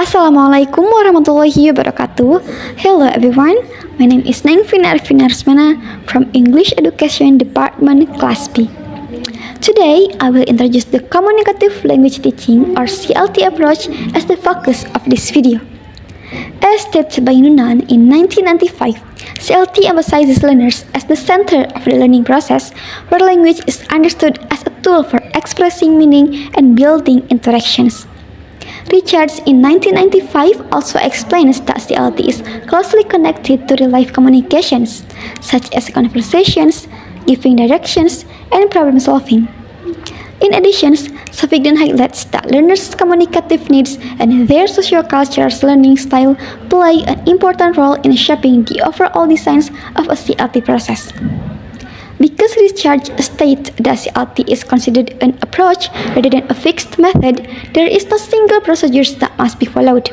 Assalamualaikum warahmatullahi wabarakatuh. Hello everyone, my name is Neng Vina Finarsmana from English Education Department Class B. Today, I will introduce the Communicative Language Teaching or CLT approach as the focus of this video. As stated by Nunan in 1995, CLT emphasizes learners as the center of the learning process, where language is understood as a tool for expressing meaning and building interactions. Richards in 1995 also explains that CLT is closely connected to real-life communications, such as conversations, giving directions, and problem solving. In addition, Sofigden highlights that learners' communicative needs and their sociocultural learning style play an important role in shaping the overall design of a CLT process. Because Richards states that CLT is considered an approach rather than a fixed method, there is no single procedure that must be followed.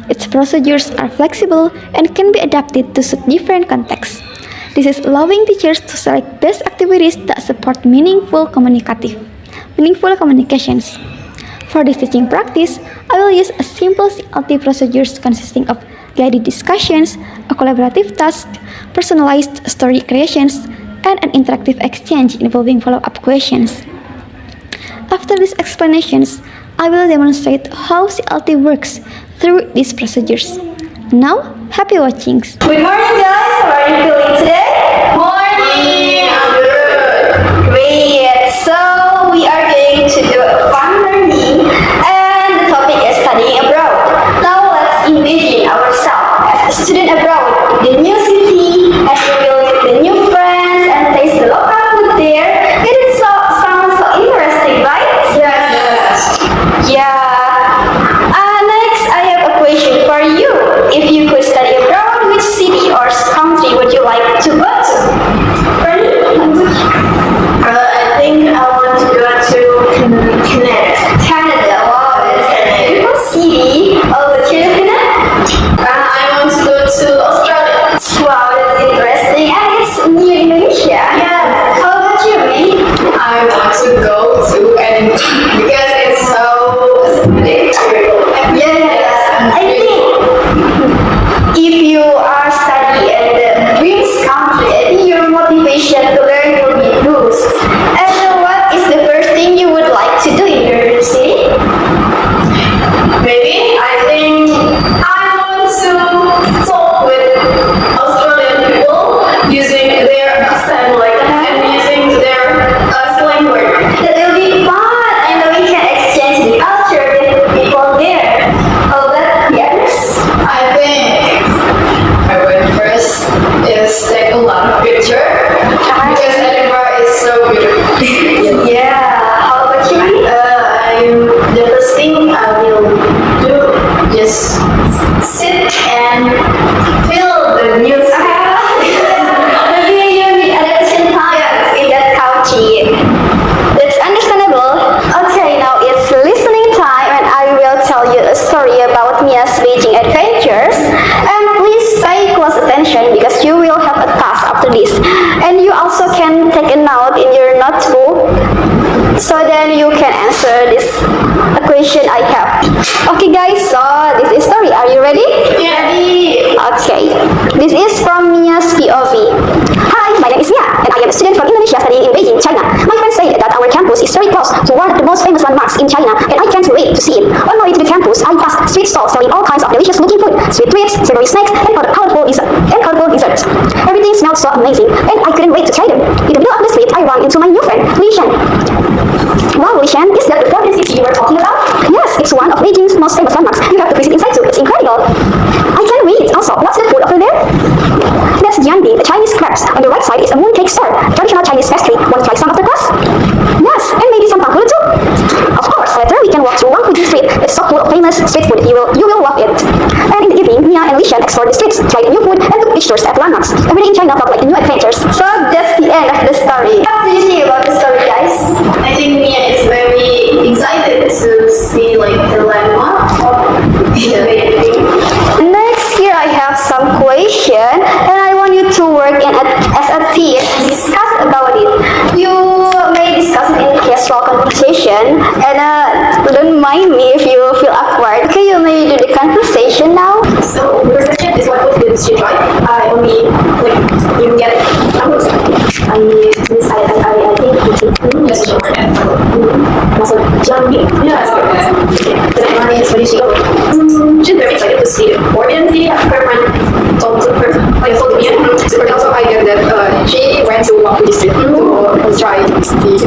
Its procedures are flexible and can be adapted to suit different contexts. This is allowing teachers to select best activities that support meaningful communications. For this teaching practice, I will use a simple CLT procedures consisting of guided discussions, a collaborative task, personalized story creations, and an interactive exchange involving follow-up questions. After these explanations, I will demonstrate how CLT works through these procedures. Now, happy watching! Good morning, guys. How are you feeling today? Morning. I'm good. Great. So we are going to do a fun learning, and the topic is studying abroad. Now let's imagine ourselves as a student abroad in the new city, as we will meet the new friends and taste the local food there. It sounds so interesting, right? Yes. Yeah. Next, I have a question for you. If you could study abroad, which city or country would you like to go to? I think I want to go to Canada. Canada. Wow, that's a beautiful city. Oh, but you live in it? I want to go to Australia. Wow, that's interesting. And it's near Indonesia. Yes. How about you, May? I want to go to Edinburgh because it's so aesthetic. Yes. I think if you are studying in the Greece country, I think your motivation to learn will be boost. And what is the first thing you would like to do in your city? Maybe I think I want to talk with Australian people using their accent and using their slang word. That will be fun, and we can exchange the culture with people there. Oh, that's yes. I think I went first is take a lot of picture because Edinburgh is so beautiful. Yeah. How about you? The first thing I will do just sit and feel the music. Maybe you need adaptation time in that country. That's understandable. Okay, now it's listening time, and I will tell you a story about Mia's Beijing adventures. And please pay close attention because you will have a task after this. And you also can take a note in your notebook, so then you can answer this question I have. Okay, guys. So this is story. Are you ready? Yeah. Okay, this is from Mia's POV. Hi, my name is Mia, and I am a student from Indonesia studying in Beijing, China. My friends say that our campus is very close to one of the most famous landmarks in China, and I can't wait to see it. On my way to the campus, I passed street stalls selling all kinds of delicious-looking food, sweet treats, savory snacks, and colorful desserts. Everything smelled so amazing, and I couldn't wait to try them. In the middle of the street, I ran into my new friend, Li Shan. Wow, Li Shan, is that the forbidden city you were talking about? Yes, it's one of Beijing's most famous landmarks. You have to visit inside too. It's incredible. I can't wait. Also, what's that food over there? That's Jianbing, the Chinese crepes. On the right side is a mooncake store, traditional Chinese pastry. Want to try some of the class? Yes, and maybe some panghulu too. Of course, later we can walk through Wangfujing Street. It's so full of famous street food. You will love it. And in the evening, Mia and Lishan explored the streets, tried new food, and took pictures at landmarks. Every day in China felt like new adventures. So that's the end of the story. What do you think about the story, guys? I think Mia is very excited to see the landmark. Next, here I have some question, and I want you to work as a team and discuss about it. You may discuss it in casual conversation, and don't mind me if you feel awkward. Okay, you may do the conversation now. So the first question is what food did she try? I only like you get mangoes. I think it's Yes, she tried. Also yummy. Yes. Okay. The next one is where did she go? She's very excited to see the organ. See her friend told her like told me. But also I get that she went to Waku district to try the streets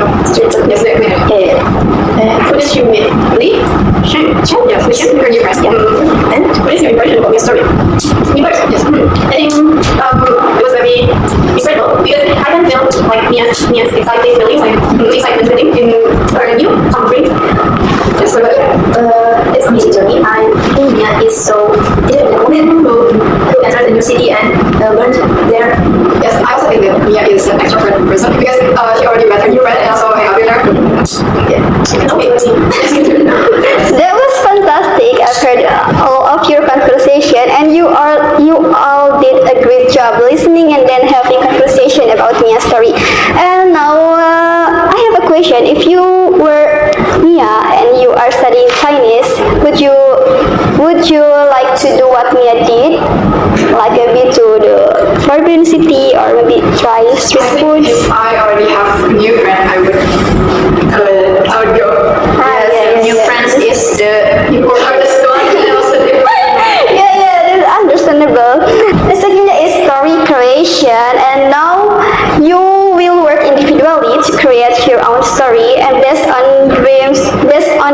of yesterday. Who did she meet? Lee? Shen? Yes, Lee Shen, her new friend. Yeah. And what is your impression about your story? Me first, yes. I think it was very incredible because I can feel like Mia's exciting feelings, like excitement feeling in her new country. Yes, so It's amazing to me. I think Mia is so determined to enter the new city and learn there. yes, I also think that Mia is an extrovert person because she already met her new friend and also hang out with her. Yeah. That was fantastic. I've heard all of your conversation, and you all did a great job listening and then having conversation about Mia's story. And now I have a question. If you were Mia and you are studying Chinese, would you like to do what Mia did, like maybe to the foreign city or maybe try street food? If I already have a new friend, I would go. Yes, New friends is the hardest one. And also the That's understandable. The second is story creation, and now you will work individually to create your own story and based on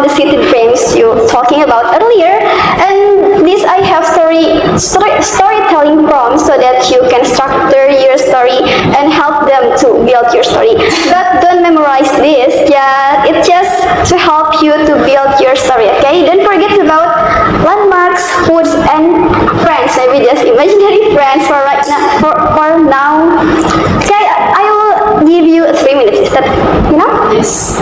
the city dreams you talking about earlier. And this I have storytelling prompts so that you can structure your story and help them to build your story. But don't memorize this, yeah, it's just to help you to build your story, okay? Don't forget about landmarks, foods, and friends. Maybe just imaginary friends for right now. For now, okay. I will give you 3 minutes. Is that enough? yes.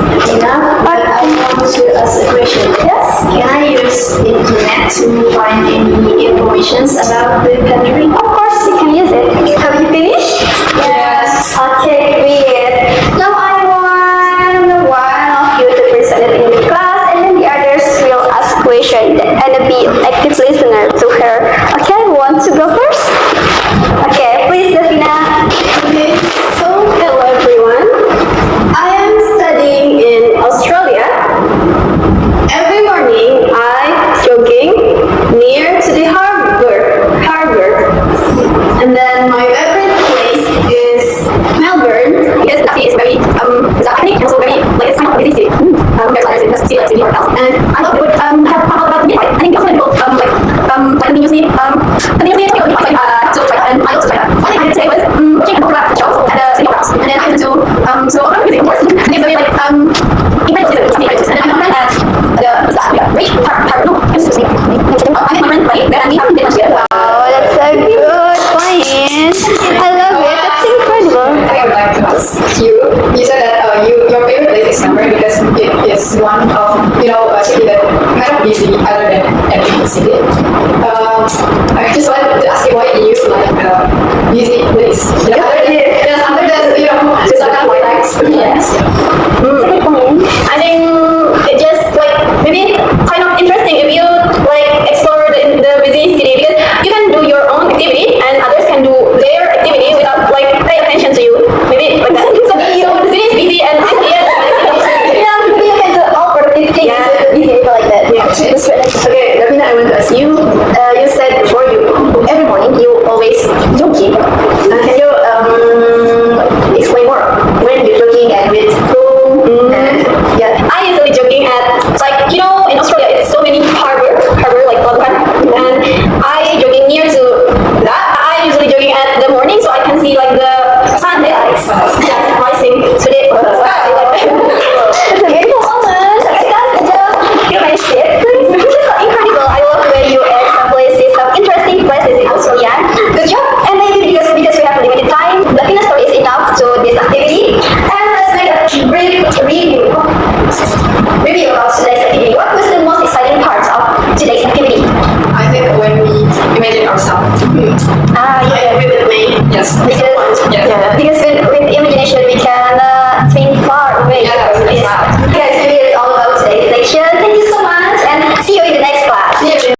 But I want to ask a question. yes. Can I use internet to find any information about the country? Of course, you can use it. Have you finished? Yes. Okay, great. Now I want one of you to present it in the class, and then the others will ask questions and be active listener to her. Okay, want to go first? Okay, please, Davina. Okay, so hello everyone. I am studying in Australia. Every morning I jogging near to the harbor. And then my favorite place is Melbourne because the city is very it's iconic and also very like it's kind of busy city. There's other cities like Sydney or else. And I thought it would have about me. I think also like continuously talking about like to try and I also try that. One thing I did today was watching a photograph shows at the city house. And then I went to one music of course. And it's very like incredible places. And then I met my friend at the Rich Harbor. No, I met my friend Ray that we haven't been much yet. Oh, that's a good point. I love it. That's incredible. I think I would like to ask you. You said that your favorite place is Melbourne because it is one of a city that kind of busy other than any city. I just wanted to ask you why you like busy place. Other than just like white lights. Yes. That's a good point. I think it just like maybe kind of interesting if you like explore the busy city because you can do your own activity and others can do their activity without like pay attention to you. Maybe like that. So the city is busy and Yeah, maybe you can do all productive things. Yeah. Easy like that. Yeah. Okay, Davina, I want to ask you. You said before every morning you always jogging. Can you explain more when you're jogging and with whom? Yeah, I usually jogging at like in Australia it's so many harbor like Pelabuhan, and I jogging near to that. I usually jogging at the morning so I can see like the sun is rising to the sky like that. It's a beautiful moment. Okay, guys, can I sit, please? This is so incredible. I love where you are. Some places, some interesting places in Australia. Good job. And maybe because we have limited time, the Pina story is enough to this activity. And let's make a brief review about today's activity. What was the most exciting part of today's activity? I think when we imagine ourselves. Ah, I agree with me. Yes. Because